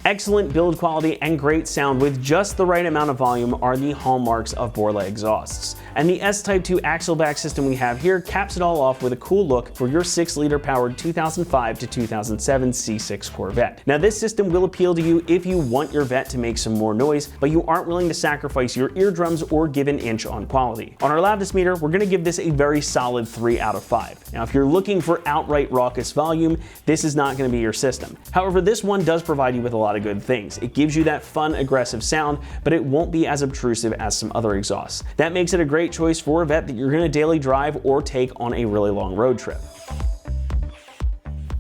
Excellent build quality and great sound with just the right amount of volume are the hallmarks of Borla exhausts. And the S-Type 2 axle-back system we have here caps it all off with a cool look for your 6-liter powered 2005 to 2007 C6 Corvette. Now this system will appeal to you if you want your Vette to make some more noise, but you aren't willing to sacrifice your eardrums or give an inch on quality. On our loudness meter, we're going to give this a very solid 3 out of 5. Now if you're looking for outright raucous volume, this is not going to be your system. However, this one does provide you with a lot of good things. It gives you that fun, aggressive sound, but it won't be as obtrusive as some other exhausts. That makes it a great choice for a Vette that you're going to daily drive or take on a really long road trip.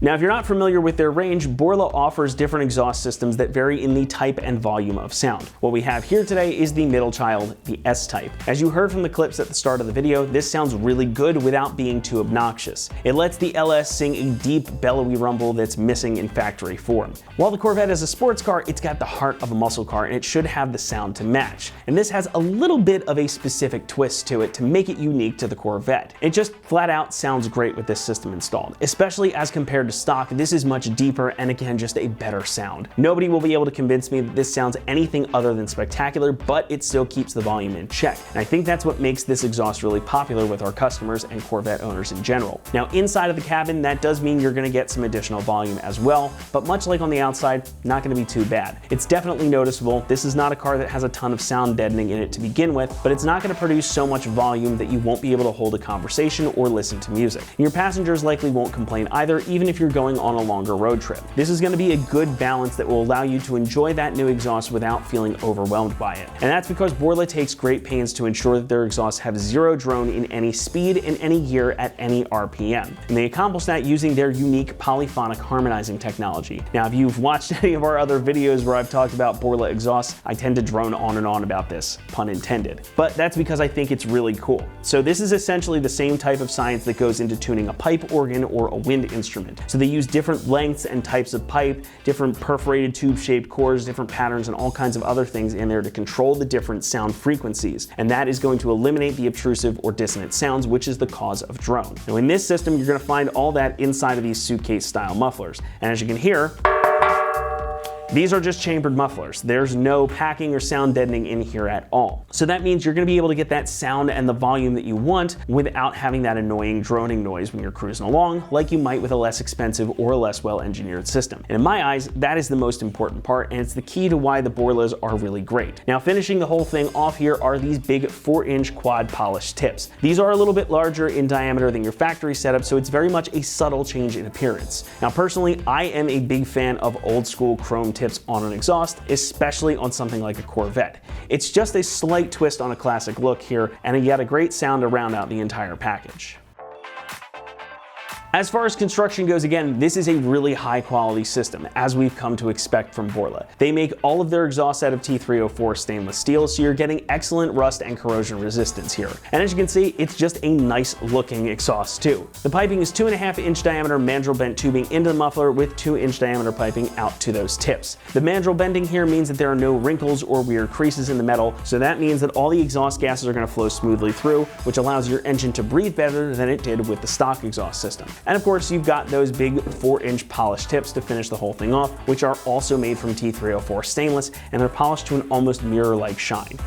Now, if you're not familiar with their range, Borla offers different exhaust systems that vary in the type and volume of sound. What we have here today is the middle child, the S-Type. As you heard from the clips at the start of the video, this sounds really good without being too obnoxious. It lets the LS sing a deep, bellowy rumble that's missing in factory form. While the Corvette is a sports car, it's got the heart of a muscle car and it should have the sound to match. And this has a little bit of a specific twist to it to make it unique to the Corvette. It just flat out sounds great with this system installed, especially as compared to stock. This is much deeper and again just a better sound. Nobody will be able to convince me that this sounds anything other than spectacular, but it still keeps the volume in check. And I think that's what makes this exhaust really popular with our customers and Corvette owners in general. Now inside of the cabin, that does mean you're going to get some additional volume as well, but much like on the outside, not going to be too bad. It's definitely noticeable. This is not a car that has a ton of sound deadening in it to begin with, but it's not going to produce so much volume that you won't be able to hold a conversation or listen to music. And your passengers likely won't complain either, even if you're going on a longer road trip. This is going to be a good balance that will allow you to enjoy that new exhaust without feeling overwhelmed by it. And that's because Borla takes great pains to ensure that their exhausts have zero drone in any speed, in any gear, at any RPM. And they accomplish that using their unique polyphonic harmonizing technology. Now, if you've watched any of our other videos where I've talked about Borla exhausts, I tend to drone on and on about this, pun intended. But that's because I think it's really cool. So this is essentially the same type of science that goes into tuning a pipe organ or a wind instrument. So they use different lengths and types of pipe, different perforated tube-shaped cores, different patterns, and all kinds of other things in there to control the different sound frequencies. And that is going to eliminate the obtrusive or dissonant sounds, which is the cause of drone. Now in this system, you're going to find all that inside of these suitcase-style mufflers. And as you can hear, these are just chambered mufflers. There's no packing or sound deadening in here at all. So that means you're going to be able to get that sound and the volume that you want without having that annoying droning noise when you're cruising along, like you might with a less expensive or a less well-engineered system. And in my eyes, that is the most important part, and it's the key to why the Borlas are really great. Now, finishing the whole thing off here are these big 4-inch quad polished tips. These are a little bit larger in diameter than your factory setup, so it's very much a subtle change in appearance. Now, personally, I am a big fan of old school chrome tips on an exhaust, especially on something like a Corvette. It's just a slight twist on a classic look here, and you got a great sound to round out the entire package. As far as construction goes, again, this is a really high quality system, as we've come to expect from Borla. They make all of their exhausts out of T304 stainless steel, so you're getting excellent rust and corrosion resistance here. And as you can see, it's just a nice looking exhaust too. The piping is 2.5-inch diameter mandrel bent tubing into the muffler with 2-inch diameter piping out to those tips. The mandrel bending here means that there are no wrinkles or weird creases in the metal, so that means that all the exhaust gases are going to flow smoothly through, which allows your engine to breathe better than it did with the stock exhaust system. And of course, you've got those big 4-inch polished tips to finish the whole thing off, which are also made from T304 stainless, and they're polished to an almost mirror-like shine.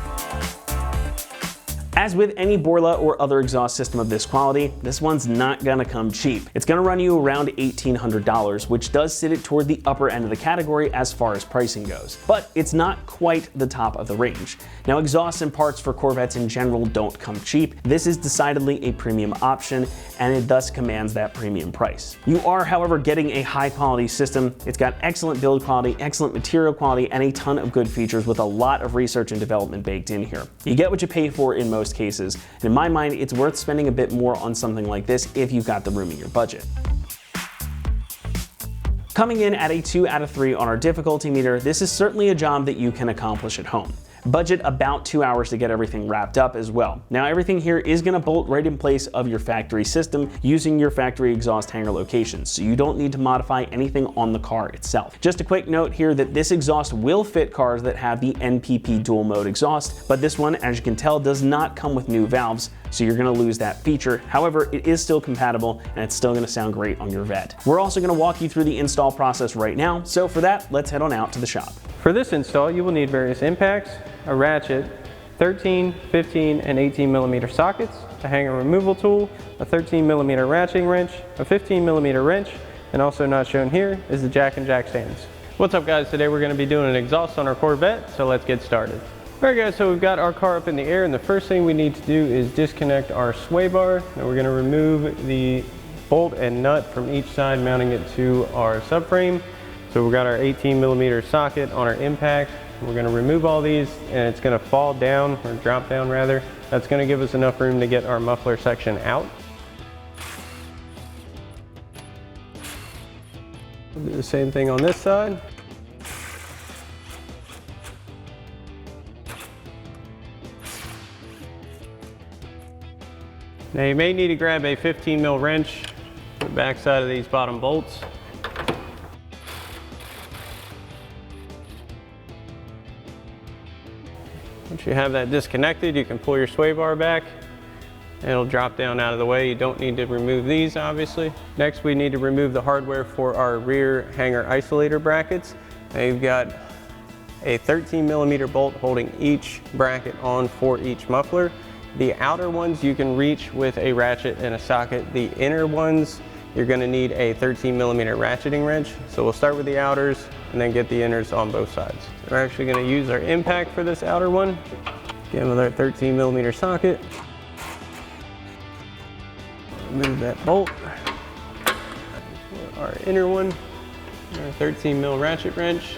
As with any Borla or other exhaust system of this quality, this one's not gonna come cheap. It's gonna run you around $1,800, which does sit it toward the upper end of the category as far as pricing goes. But it's not quite the top of the range. Now, exhausts and parts for Corvettes in general don't come cheap. This is decidedly a premium option, and it thus commands that premium price. You are, however, getting a high quality system. It's got excellent build quality, excellent material quality, and a ton of good features with a lot of research and development baked in here. You get what you pay for in most cases, and in my mind, it's worth spending a bit more on something like this if you've got the room in your budget. Coming in at a 2 out of 3 on our difficulty meter, this is certainly a job that you can accomplish at home. Budget about 2 hours to get everything wrapped up as well. Now, everything here is going to bolt right in place of your factory system using your factory exhaust hanger locations, so you don't need to modify anything on the car itself. Just a quick note here that this exhaust will fit cars that have the NPP dual mode exhaust, but this one, as you can tell, does not come with new valves, so you're gonna lose that feature. However, it is still compatible and it's still gonna sound great on your Vette. We're also gonna walk you through the install process right now, so for that, let's head on out to the shop. For this install, you will need various impacts, a ratchet, 13, 15, and 18 millimeter sockets, a hanger removal tool, a 13 millimeter ratcheting wrench, a 15 millimeter wrench, and also not shown here is the jack and jack stands. What's up guys, today we're going to be doing an exhaust on our Corvette, so let's get started. Alright guys, so we've got our car up in the air and the first thing we need to do is disconnect our sway bar. And we're going to remove the bolt and nut from each side, mounting it to our subframe. So we've got our 18 millimeter socket on our impact. We're going to remove all these and it's going to fall down, or drop down rather. That's going to give us enough room to get our muffler section out. We'll do the same thing on this side. Now you may need to grab a 15 mil wrench for the back side of these bottom bolts. Once you have that disconnected, you can pull your sway bar back and it'll drop down out of the way. You don't need to remove these, obviously. Next, we need to remove the hardware for our rear hanger isolator brackets. Now you've got a 13 millimeter bolt holding each bracket on for each muffler. The outer ones you can reach with a ratchet and a socket. The inner ones, you're gonna need a 13 millimeter ratcheting wrench. So we'll start with the outers and then get the inners on both sides. So we're actually gonna use our impact for this outer one. Again with our 13 millimeter socket. Remove that bolt. Our inner one, our 13 mil ratchet wrench.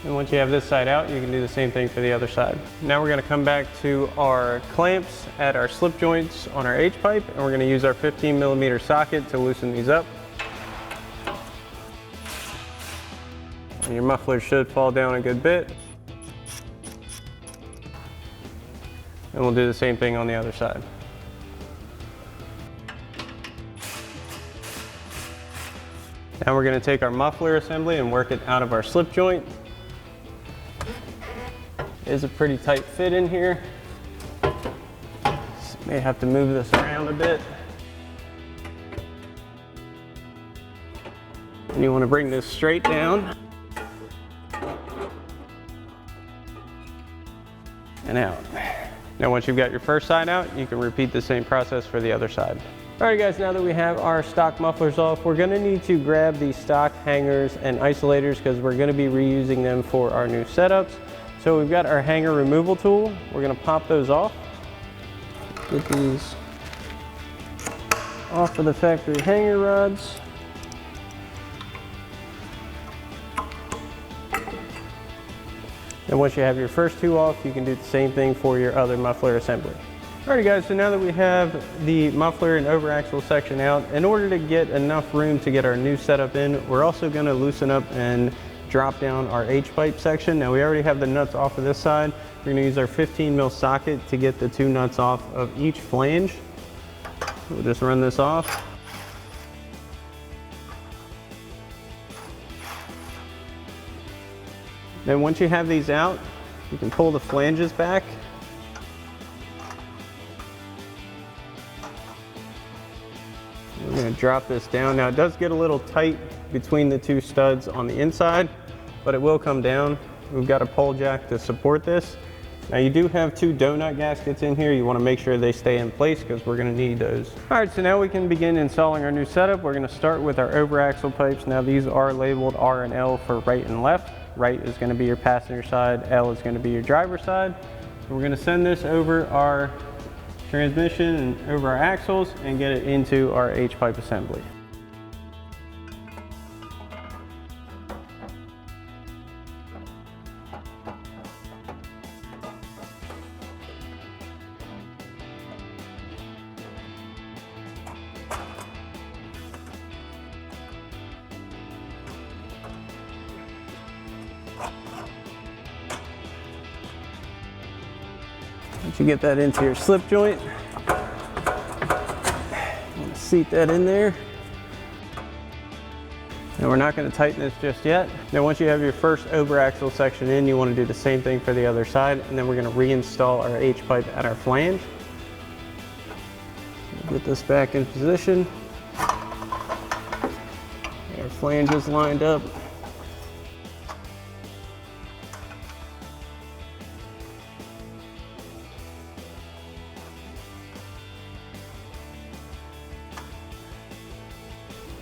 And once you have this side out, you can do the same thing for the other side. Now we're gonna come back to our clamps at our slip joints on our H-pipe, and we're gonna use our 15 millimeter socket to loosen these up. And your muffler should fall down a good bit. And we'll do the same thing on the other side. Now we're gonna take our muffler assembly and work it out of our slip joint. Is a pretty tight fit in here. So may have to move this around a bit. And you want to bring this straight down and out. Now once you've got your first side out, you can repeat the same process for the other side. Alright guys, now that we have our stock mufflers off, we're going to need to grab the stock hangers and isolators because we're going to be reusing them for our new setups. So we've got our hanger removal tool. We're gonna pop those off. Get these off of the factory hanger rods. And once you have your first two off, you can do the same thing for your other muffler assembly. Alrighty guys, so now that we have the muffler and overaxle section out, in order to get enough room to get our new setup in, we're also gonna loosen up and drop down our H-pipe section. Now we already have the nuts off of this side. We're gonna use our 15 mil socket to get the two nuts off of each flange. We'll just run this off. Then once you have these out, you can pull the flanges back. We're gonna drop this down. Now it does get a little tight between the two studs on the inside, but it will come down. We've got a pole jack to support this. Now you do have two donut gaskets in here. You want to make sure they stay in place because we're going to need those. All right, so now we can begin installing our new setup. We're going to start with our overaxle pipes. Now these are labeled R and L for right and left. Right is going to be your passenger side, L is going to be your driver's side. So we're going to send this over our transmission and over our axles and get it into our H-pipe assembly. Once you get that into your slip joint, seat that in there. And we're not going to tighten this just yet. Now once you have your first over axle section in, you want to do the same thing for the other side, and then we're going to reinstall our H-pipe at our flange. Get this back in position. Our flange is lined up.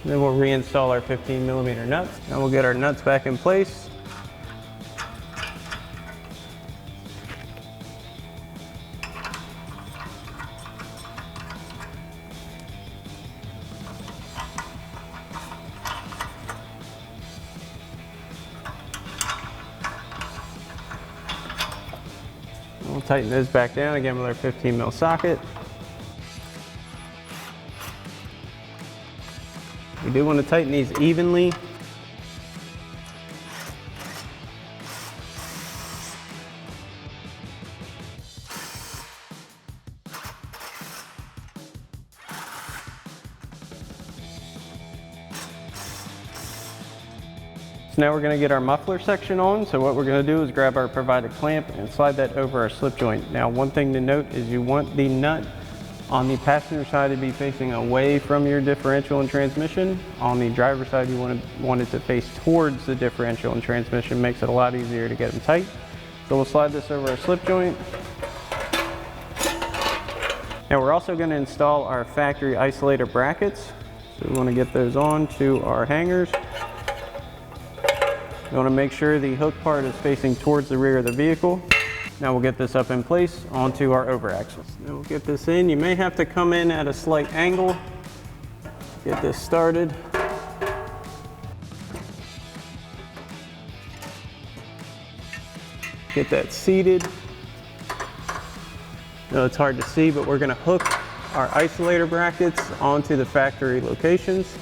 Then we'll reinstall our 15mm nuts. Now we'll get our nuts back in place. We'll tighten those back down again with our 15mm socket. We do want to tighten these evenly. So now we're going to get our muffler section on. So what we're going to do is grab our provided clamp and slide that over our slip joint. Now one thing to note is you want the nut on the passenger side to be facing away from your differential and transmission. On the driver's side, you want it to face towards the differential and transmission. Makes it a lot easier to get them tight. So we'll slide this over our slip joint. Now we're also going to install our factory isolator brackets. So we want to get those on to our hangers. We want to make sure the hook part is facing towards the rear of the vehicle. Now we'll get this up in place onto our over axles. Now we'll get this in. You may have to come in at a slight angle. Get this started. Get that seated. Now it's hard to see, but we're going to hook our isolator brackets onto the factory locations.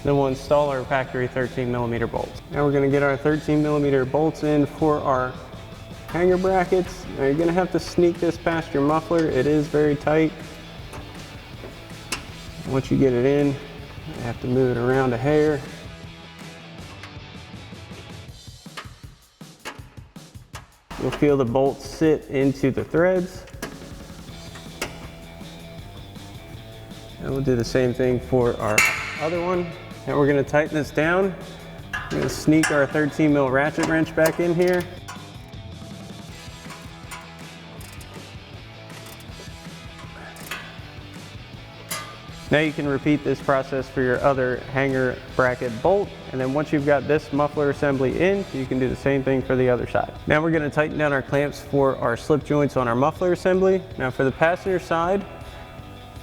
Then we'll install our factory 13mm bolts. Now we're going to get our 13mm bolts in for our hanger brackets. Now you're going to have to sneak this past your muffler. It is very tight. Once you get it in, you have to move it around a hair. You'll feel the bolts sit into the threads. And we'll do the same thing for our other one. Now we're going to tighten this down. We're going to sneak our 13mm ratchet wrench back in here. Now you can repeat this process for your other hanger bracket bolt, and then once you've got this muffler assembly in, you can do the same thing for the other side. Now we're going to tighten down our clamps for our slip joints on our muffler assembly. Now for the passenger side,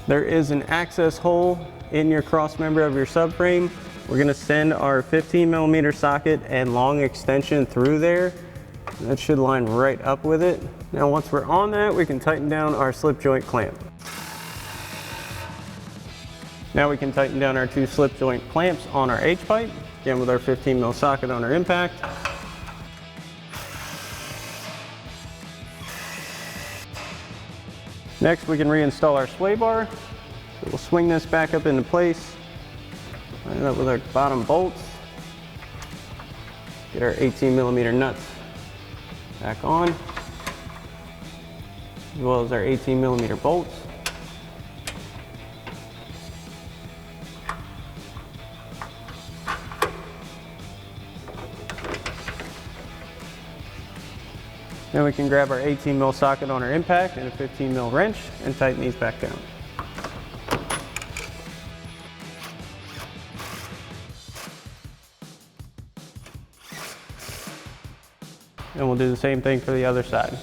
there is an access hole in your cross member of your subframe. We're going to send our 15mm socket and long extension through there. That should line right up with it. Now once we're on that, we can tighten down our slip joint clamp. Now we can tighten down our two slip joint clamps on our H-pipe, again with our 15mm socket on our impact. Next we can reinstall our sway bar. So we'll swing this back up into place, line it up with our bottom bolts, get our 18mm nuts back on, as well as our 18mm bolts. Then we can grab our 18mm socket on our impact and a 15mm wrench and tighten these back down. And we'll do the same thing for the other side.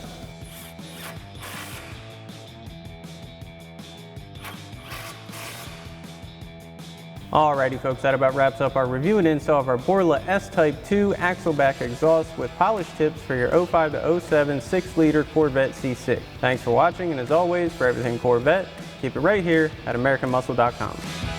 Alrighty folks, that about wraps up our review and install of our Borla S-Type 2 axle back exhaust with polish tips for your 05 to 07 6-liter Corvette C6. Thanks for watching, and as always, for everything Corvette, keep it right here at AmericanMuscle.com.